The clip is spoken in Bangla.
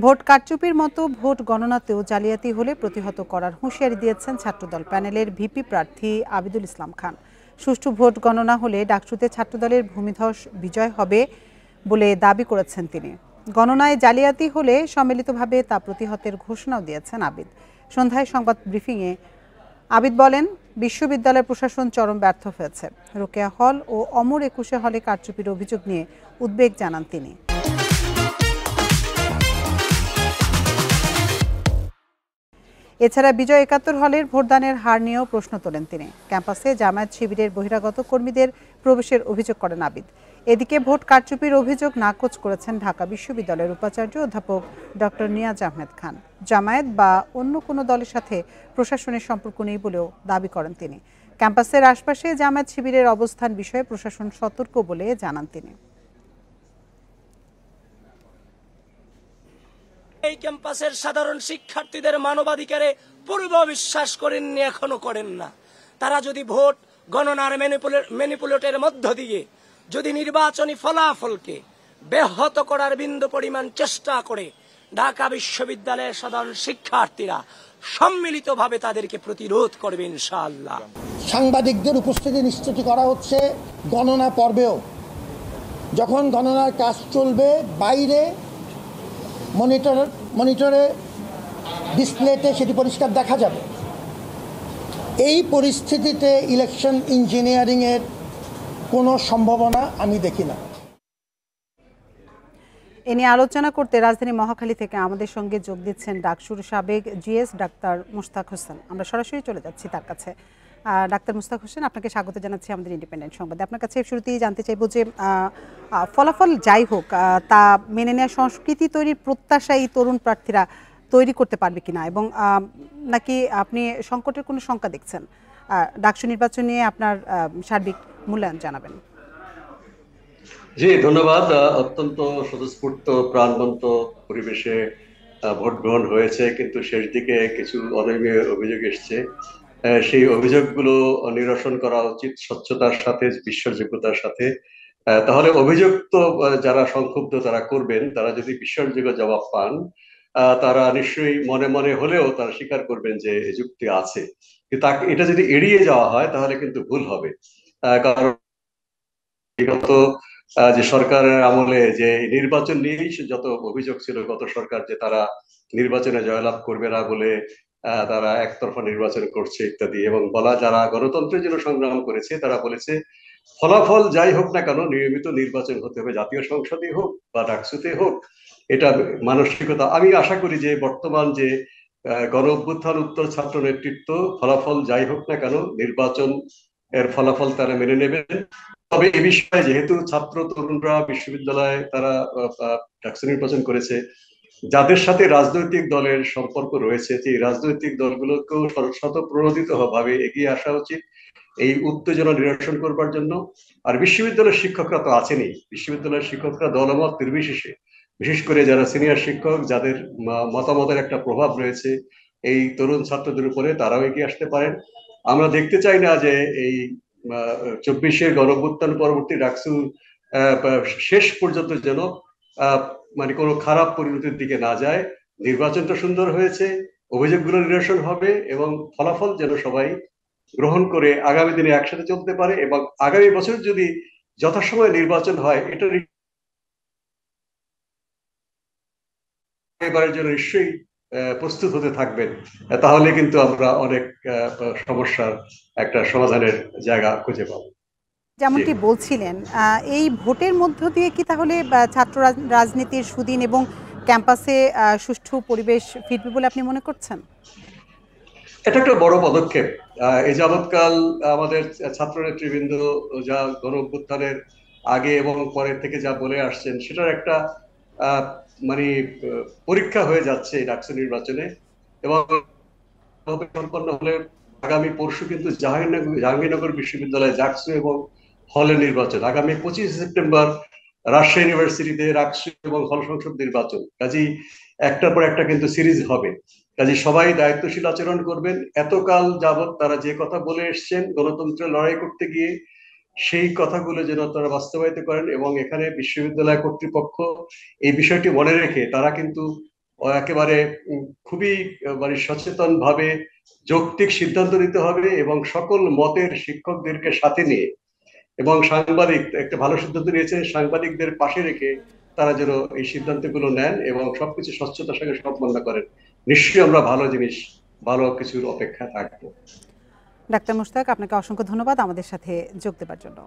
ভোট কারচুপির মতো ভোট গণনাতেও জালিয়াতি হলে প্রতিহত করার হুঁশিয়ারি দিয়েছেন ছাত্রদল প্যানেলের ভিপি প্রার্থী আবিদুল ইসলাম খান। সুষ্ঠু ভোট গণনা হলে ডাকসুতে ছাত্রদলের ভূমিধস বিজয় হবে বলে দাবি করেছেন তিনি। গণনায় জালিয়াতি হলে সম্মিলিতভাবে তা প্রতিহতের ঘোষণাও দিয়েছেন আবিদ। সন্ধ্যায় সংবাদ ব্রিফিংয়ে আবিদ বলেন, বিশ্ববিদ্যালয় প্রশাসন চরম ব্যর্থ হয়েছে। রোকেয়া হল ও অমর ২১ হলে কারচুপির অভিযোগ নিয়ে উদ্বেগ জানান তিনি। এছাড়া বিজয় ৭১ হলের ভোটদানের হার নিয়েও প্রশ্ন তোলেন তিনি। ক্যাম্পাসে জামায়াত শিবিরের বহিরাগত কর্মীদের প্রবেশের অভিযোগ করেন আবিদ। এদিকে ভোট কারচুপির অভিযোগ নাকচ করেছেন ঢাকা বিশ্ববিদ্যালয়ের উপাচার্য অধ্যাপক ডক্টর নিয়াজ আহমেদ খান। জামায়াত বা অন্য কোনো দলের সাথে প্রশাসনের সম্পর্ক নেই বলেও দাবি করেন তিনি। ক্যাম্পাসের আশপাশে জামায়াত শিবিরের অবস্থান বিষয়ে প্রশাসন সতর্ক বলে জানান তিনি। এই ক্যাম্পাসের সাধারণ শিক্ষার্থীদের মানবাধিকারে পূর্ব বিশ্বাস করেননি, এখনো করেন না। তারা যদি ভোট গণনার ম্যানিপুলেটের মধ্য দিয়ে যদি নির্বাচনী ফলাফলকে ব্যাহত করার বিন্দু পরিমাণ চেষ্টা করে, ঢাকা বিশ্ববিদ্যালয়ের সাধারণ শিক্ষার্থীরা সম্মিলিতভাবে তাদেরকে প্রতিরোধ করবে ইনশাআল্লাহ। সাংবাদিকদের উপস্থিতি নিশ্চিত করা হচ্ছে গণনা পর্বেও। যখন গণনার কাজ চলবে, বাইরে মনিটরে ডিসপ্লেতে সেটি পরিষ্কার দেখা যাবে। এই পরিস্থিতিতে ইলেকশন ইঞ্জিনিয়ারিংয়ের কোনো সম্ভাবনা আমি দেখি না। এ নিয়ে আলোচনা করতে রাজধানী মহাখালী থেকে আমাদের সঙ্গে যোগ দিচ্ছেন ডাকসুর সাবেক জিএস ডাক্তার মুশতাক হোসেন। আমরা সরাসরি চলে যাচ্ছি তার কাছে। ডাক্তার মুশতাক হোসেন, আপনাকে স্বাগত জানাচ্ছি আমাদের ইন্ডিপেন্ডেন্ট সংবাদে। আপনার কাছে শুরুতেই জানতে চাইব যে ফলাফল যাই হোক, তা মেনে নেওয়া সংস্কৃতি তৈরির প্রত্যাশা এই তরুণ প্রার্থীরা তৈরি করতে পারবে কিনা, এবং নাকি আপনি সংকটের কোনো শঙ্কা দেখছেন? ডাকসু নির্বাচন নিয়ে আপনার সার্বিক মূল্যায়ন জানাবেন। জি, ধন্যবাদ। অত্যন্ত স্বতঃস্ফূর্ত প্রাণবন্ত পরিবেশে ভোট গ্রহণ হয়েছে, কিন্তু শেষ দিকে কিছু অনিয়মের অভিযোগ এসছে। সেই অভিযোগগুলো নিরসন করা উচিত স্বচ্ছতার সাথে, বিশ্বাসযোগ্যতার সাথে। তাহলে অভিযুক্ত যারা সংক্ষুব্ধ তারা করবেন, তারা যদি বিশ্বাসযোগ্য জবাব পান, তারা নিশ্চয়ই মনে মনে হলেও তারা স্বীকার করবেন যে যুক্তি আছে। কিন্তু এটা যদি এড়িয়ে যাওয়া হয় তাহলে কিন্তু ভুল হবে। কারণ বিগত যে সরকারের আমলে যে নির্বাচন নিয়েই যত অভিযোগ ছিল গত সরকার, যে তারা নির্বাচনে জয়লাভ করবে না বলে তারা একতরফা নির্বাচন করছে ইত্যাদি, এবং বলা যারা গণতন্ত্রের জন্য সংগ্রাম করেছে তারা বলেছে ফলাফল যাই হোক না কেন নিয়মিত নির্বাচন হতে হবে, জাতীয় সংসদে হোক বা ডাকসুতে হোক। এটা মানসিকতা। আমি আশা করি যে বর্তমান যে গণ অভ্যুত্থান উত্তর ছাত্র নেতৃত্ব, ফলাফল যাই হোক না কেন নির্বাচন এর ফলাফল তারা মেনে নেবেন। তবে এ বিষয়ে যেহেতু ছাত্র তরুণরা বিশ্ববিদ্যালয়ে তারা ডাকসু নির্বাচন করেছে, যাদের সাথে রাজনৈতিক দলের সম্পর্ক রয়েছে, যে রাজনৈতিক দলগুলোকেও স্বতঃপ্রণোদিত ভাবে এগিয়ে আসা উচিত এই উত্তেজনা নিরসন করবার জন্য। আর বিশ্ববিদ্যালয়ের শিক্ষকরা তো আছেনই, বিশ্ববিদ্যালয়ের শিক্ষকরা দলমত নির্বিশেষে, বিশেষ করে যারা সিনিয়র শিক্ষক, যাদের মতামতের একটা প্রভাব রয়েছে এই তরুণ ছাত্রদের উপরে, তারাও এগিয়ে আসতে পারেন। আমরা দেখতে চাই না যে এই ২৪-এর গণঅভ্যুত্থান পরবর্তী ডাকসু শেষ পর্যন্ত যেন মানে কোনো খারাপ পরিণতির দিকে না যায়। নির্বাচনটা সুন্দর হয়েছে, অভিযোগগুলো নিরসন হবে এবং ফলাফল যেন সবাই গ্রহণ করে আগামী দিনে একসাথে চলতে পারে, এবং আগামী বছর যদি যথাসময়ে নির্বাচন হয়, এটা এবারের জন্য নিশ্চয়ই প্রস্তুত হতে থাকবেন। তাহলে কিন্তু আমরা অনেক সমস্যার একটা সমাধানের জায়গা খুঁজে পাবো। যেমনটি বলছিলেন, এই ভোটের মধ্য দিয়ে কি তাহলে ছাত্র রাজনীতির সুদিন এবং ক্যাম্পাসে সুষ্ঠু পরিবেশ ফিরবে বলে আপনি মনে করছেন? এটা একটা বড় পদক্ষেপ। এই যাবৎকাল আমাদের ছাত্র নেতৃবৃন্দ যা গণ অভ্যুত্থানের আগে এবং পরের থেকে যা বলে আসছেন, সেটার একটা মানে পরীক্ষা হয়ে যাচ্ছে এই ডাকসু নির্বাচনে। এবং সম্পন্ন হলে আগামী পরশু কিন্তু জাহাঙ্গীরনগর বিশ্ববিদ্যালয়ে ডাকসু এবং হলের নির্বাচন, আগামী 25 সেপ্টেম্বর রাজশাহী ইউনিভার্সিটিতে ডাকসু এবং হল সংসদ নির্বাচন। কাজেই একটার পর একটা কিন্তু সিরিজ হবে। কাজে সবাই দায়িত্বশীল আচরণ করবেন। এতকাল যাবৎ তারা যে কথা বলে এসছেন গণতন্ত্রের লড়াই করতে গিয়ে, সেই কথাগুলো যেন তারা বাস্তবায়িত করেন। এবং এখানে বিশ্ববিদ্যালয় কর্তৃপক্ষ এই বিষয়টি মনে রেখে তারা কিন্তু একেবারে খুবই মানে সচেতন ভাবে যৌক্তিক সিদ্ধান্ত নিতে হবে এবং সকল মতের শিক্ষকদেরকে সাথে নিয়ে, এবং সাংবাদিক একটা ভালো সিদ্ধান্ত নিয়েছেন, সাংবাদিকদের পাশে রেখে তারা যেন এই সিদ্ধান্তগুলো নেন এবং সবকিছু স্বচ্ছতার সঙ্গে সম্পন্ন করেন। নিশ্চয়ই আমরা ভালো কিছুর অপেক্ষা থাকবো। ডাক্তার মুশতাক, আপনাকে অসংখ্য ধন্যবাদ আমাদের সাথে যোগ দেওয়ার জন্য।